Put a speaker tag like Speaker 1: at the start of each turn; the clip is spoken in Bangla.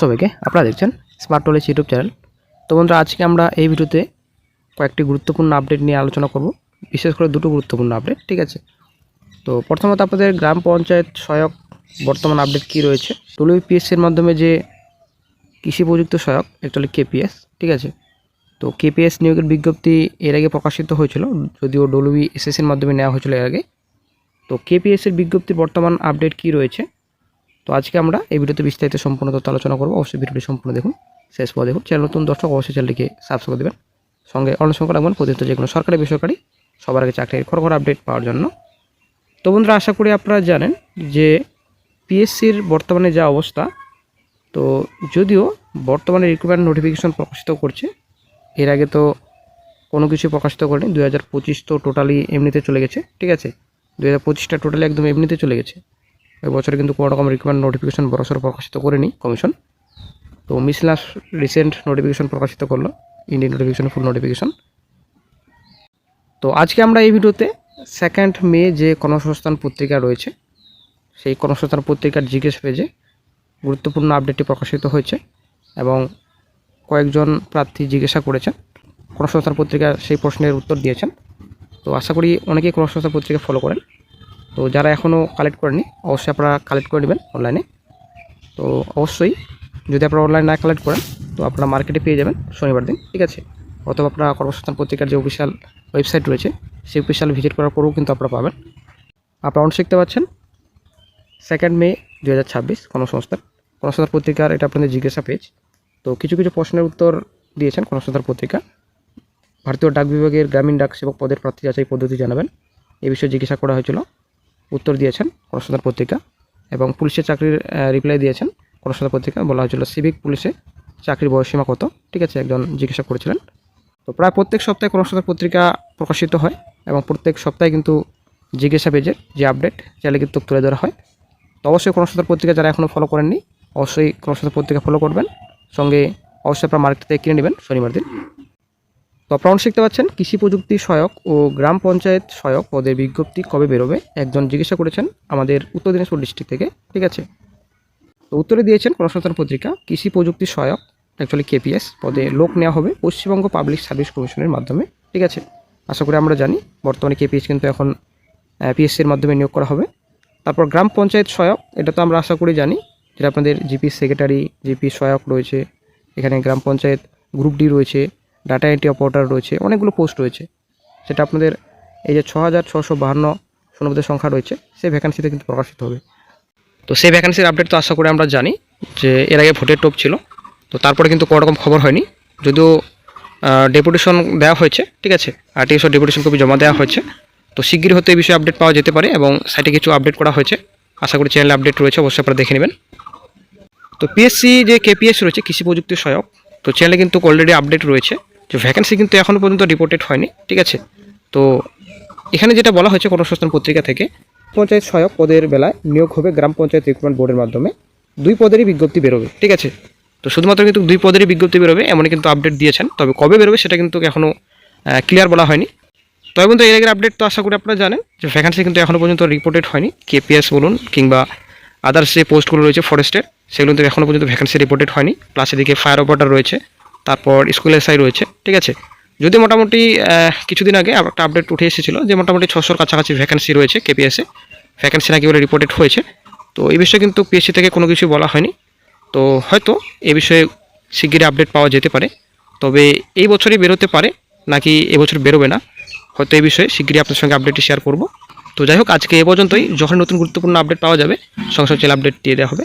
Speaker 1: সবাইকে আপনারা দেখছেন স্মার্ট নলেজ ইউটিউব চ্যানেল। তো বন্ধুরা, আজকে আমরা এই ভিডিওতে কয়েকটি গুরুত্বপূর্ণ আপডেট নিয়ে আলোচনা করব, বিশেষ করে দুটো গুরুত্বপূর্ণ আপডেট। ঠিক আছে, তো প্রথমত আপনাদের গ্রাম পঞ্চায়েত সহায়ক বর্তমান আপডেট কি রয়েছে। ডব্লিউপিএসসির মাধ্যমে যে কৃষি প্রযুক্তি সহায়ক, অ্যাকচুয়ালি কেপিএস, ঠিক আছে, তো কেপিএস নিয়োগের বিজ্ঞপ্তি এর আগে প্রকাশিত হয়েছিল, যদিও ডব্লিউবিএসএসসির মাধ্যমে নেওয়া হয়েছিল এর আগে। তো কেপিএসের বিজ্ঞপ্তির বর্তমান আপডেট কি রয়েছে, তো আজকে আমরা এই ভিডিওতে বিস্তারিত সম্পূর্ণ তথ্য আলোচনা করবো। অবশ্যই ভিডিওটি সম্পূর্ণ দেখুন, শেষ পর দেখুন। চ্যানেল নতুন দর্শক অবশ্যই চ্যানেলটিকে সাবস্ক্রাইব দেবেন, সঙ্গে অনুসরণ রাখবেন প্রতিনিয়ত যে কোনো সরকারি বেসরকারি সবার আগে চাকরির খড়খড় আপডেট পাওয়ার জন্য। তো বন্ধুরা, আশা করি আপনারা জানেন যে পিএসসির বর্তমানে যা অবস্থা, তো যদিও বর্তমানে রিক্রুটমেন্ট নোটিফিকেশন প্রকাশিত করছে, এর আগে তো কোনো কিছু প্রকাশিত করেনি। 2025 তো টোটালি এমনিতে চলে গেছে, ঠিক আছে, 2025টা টোটালি একদম এমনিতে চলে গেছে। এবছরে কিন্তু কোনো রকম রিক্রুটমেন্ট নোটিফিকেশন বড়সড় প্রকাশিত করেনি কমিশন। তো মিসলাস রিসেন্ট নোটিফিকেশন প্রকাশিত করলো, ইন্ডিয়ান নোটিফিকেশন, ফুল নোটিফিকেশন। তো আজকে আমরা এই ভিডিওতে 2 মে যে কর্মসংস্থান পত্রিকা রয়েছে, সেই কর্মসংস্থান পত্রিকার জিজ্ঞেস পেজে গুরুত্বপূর্ণ আপডেটটি প্রকাশিত হয়েছে এবং কয়েকজন প্রার্থী জিজ্ঞাসা করেছেন, কর্মসংস্থান পত্রিকা সেই প্রশ্নের উত্তর দিয়েছেন। তো আশা করি অনেকেই কর্মসংস্থান পত্রিকা ফলো করেন। তো যারা এখনও কালেক্ট করেনি, অবশ্যই আপনারা কালেক্ট করে নেবেন অনলাইনে। তো অবশ্যই যদি আপনারা অনলাইন না কালেক্ট করেন, তো আপনারা মার্কেটে পেয়ে যাবেন শনিবার দিন, ঠিক আছে, অথবা আপনারা কর্মসংস্থান পত্রিকার যে অফিসিয়াল ওয়েবসাইট রয়েছে, সেই অফিসিয়াল ভিজিট করার পরেও কিন্তু আপনারা পাবেন। আপনারা অন শিখতে পাচ্ছেন 2 মে 2026 কর্মসংস্থান পত্রিকার, এটা আপনাদের জিজ্ঞাসা পেজ। তো কিছু কিছু প্রশ্নের উত্তর দিয়েছেন কর্মসংস্থান পত্রিকা। ভারতীয় ডাক বিভাগের গ্রামীণ ডাক সেবক পদের প্রার্থী যাচাই পদ্ধতি জানাবেন, এই বিষয়ে জিজ্ঞাসা করা হয়েছিল, উত্তর দিয়েছেন কর্মসংস্থান পত্রিকা। এবং পুলিশের চাকরির রিপ্লাই দিয়েছেন কর্মসংস্থান পত্রিকা। বলা হয়েছিল সিভিক পুলিশে চাকরির বয়সসীমা কত, ঠিক আছে, একজন জিজ্ঞাসা করেছিলেন। তো প্রায় প্রত্যেক সপ্তাহে কর্মসংস্থান পত্রিকা প্রকাশিত হয় এবং প্রত্যেক সপ্তাহে কিন্তু জিজ্ঞাসা পেজের যে আপডেট চাইলে কিন্তু তুলে ধরা হয়। তো অবশ্যই কর্মসংস্থান পত্রিকা যারা এখনও ফলো করেননি, অবশ্যই কর্মসংস্থান পত্রিকা ফলো করবেন, সঙ্গে অবশ্যই আপনারা মার্কেট থেকে কিনে নেবেন শনিবার দিন। তো আপনারা শিখতে পাচ্ছেন কৃষি প্রযুক্তি সহায়ক ও গ্রাম পঞ্চায়েত সহায়ক পদের বিজ্ঞপ্তি কবে বেরোবে, একজন জিজ্ঞাসা করেছেন আমাদের উত্তর দিনাজপুর ডিস্ট্রিক্ট থেকে, ঠিক আছে। তো উত্তরে দিয়েছেন কর্মসংস্থান পত্রিকা, কৃষি প্রযুক্তি সহায়ক, অ্যাকচুয়ালি কেপিএস পদে লোক নেওয়া হবে পশ্চিমবঙ্গ পাবলিক সার্ভিস কমিশনের মাধ্যমে, ঠিক আছে। আশা করি আমরা জানি বর্তমানে কেপিএস কিন্তু এখন পিএসসির মাধ্যমে নিয়োগ করা হবে। তারপর গ্রাম পঞ্চায়েত সহায়ক, এটা তো আমরা আশা করি জানি, যেটা আপনাদের জিপি সেক্রেটারি, জিপি সহায়ক রয়েছে, এখানে গ্রাম পঞ্চায়েত গ্রুপ ডি রয়েছে, ডাটা এন্ট্রি অপারেটর রয়েছে, অনেকগুলো পোস্ট রয়েছে। সেটা আপনাদের এই যে 6652 শূন্যপদের সংখ্যা রয়েছে, সেই ভ্যাকান্সিতে কিন্তু প্রকাশিত হবে। তো সেই ভ্যাকান্সির আপডেট তো আশা করি আমরা জানি যে এর আগে ভোটের টোপ ছিল, তো তারপরে কিন্তু কোনো রকম খবর হয়নি, যদিও ডেপুটেশন দেওয়া হয়েছে, ঠিক আছে, আরটিএস ডেপুটেশন কপি জমা দেওয়া হয়েছে। তো শিগগিরই হতে এই বিষয়ে আপডেট পাওয়া যেতে পারে এবং সাইটে কিছু আপডেট করা হয়েছে, আশা করি চ্যানেলে আপডেট রয়েছে, অবশ্যই আপনারা দেখে নেবেন। তো পিএসসি যে কেপিএস রয়েছে কৃষি প্রযুক্তি সহায়ক, তো চ্যানেলে কিন্তু অলরেডি আপডেট রয়েছে যে ভ্যাকেন্সি কিন্তু এখনও পর্যন্ত রিপোর্টেড হয়নি, ঠিক আছে। তো এখানে যেটা বলা হয়েছে কর্মসংস্থান পত্রিকা থেকে, পঞ্চায়েত সহায়ক পদের বেলায় নিয়োগ হবে গ্রাম পঞ্চায়েত রিক্রুটমেন্ট বোর্ডের মাধ্যমে, 2 পদেরই বিজ্ঞপ্তি বেরোবে, ঠিক আছে। তো শুধুমাত্র কিন্তু 2 পদেরই বিজ্ঞপ্তি বেরোবে এমনই কিন্তু আপডেট দিয়েছেন, তবে কবে বেরোবে সেটা কিন্তু এখনও ক্লিয়ার বলা হয়নি। তবে কিন্তু এর আগের আপডেট তো আশা করি আপনারা জানেন যে ভ্যাকেন্সি কিন্তু এখনও পর্যন্ত রিপোর্টেড হয়নি, কেপিএস বলুন কিংবা আদার্স যে পোস্টগুলো রয়েছে ফরেস্টের, সেগুলো কিন্তু এখনও পর্যন্ত ভ্যাকেন্সি রিপোর্টেড হয়নি। প্লাস এদিকে ফায়ার অপারেটর রয়েছে, তারপর স্কুল এসআই রয়েছে, ঠিক আছে। যদি মোটামুটি কিছুদিন আগে একটা আপডেট উঠে এসেছিলো যে মোটামুটি 600-র কাছাকাছি ভ্যাকেন্সি রয়েছে কেপিএসে, ভ্যাকেন্সি নাকি বলে রিপোর্টেড হয়েছে। তো এই বিষয়ে কিন্তু পিএসসি থেকে কোনো কিছু বলা হয়নি, তো হয়তো এই বিষয়ে শিগগিরই আপডেট পাওয়া যেতে পারে। তবে এই বছরই বেরোতে পারে নাকি এবছর বেরোবে না, হয়তো এই বিষয়ে শিগগিরই আপনার সঙ্গে আপডেটটি শেয়ার করব। তো যাই হোক, আজকে এ পর্যন্তই। যখন নতুন গুরুত্বপূর্ণ আপডেট পাওয়া যাবে সঙ্গে সঙ্গে আপডেট দিয়ে দেওয়া হবে।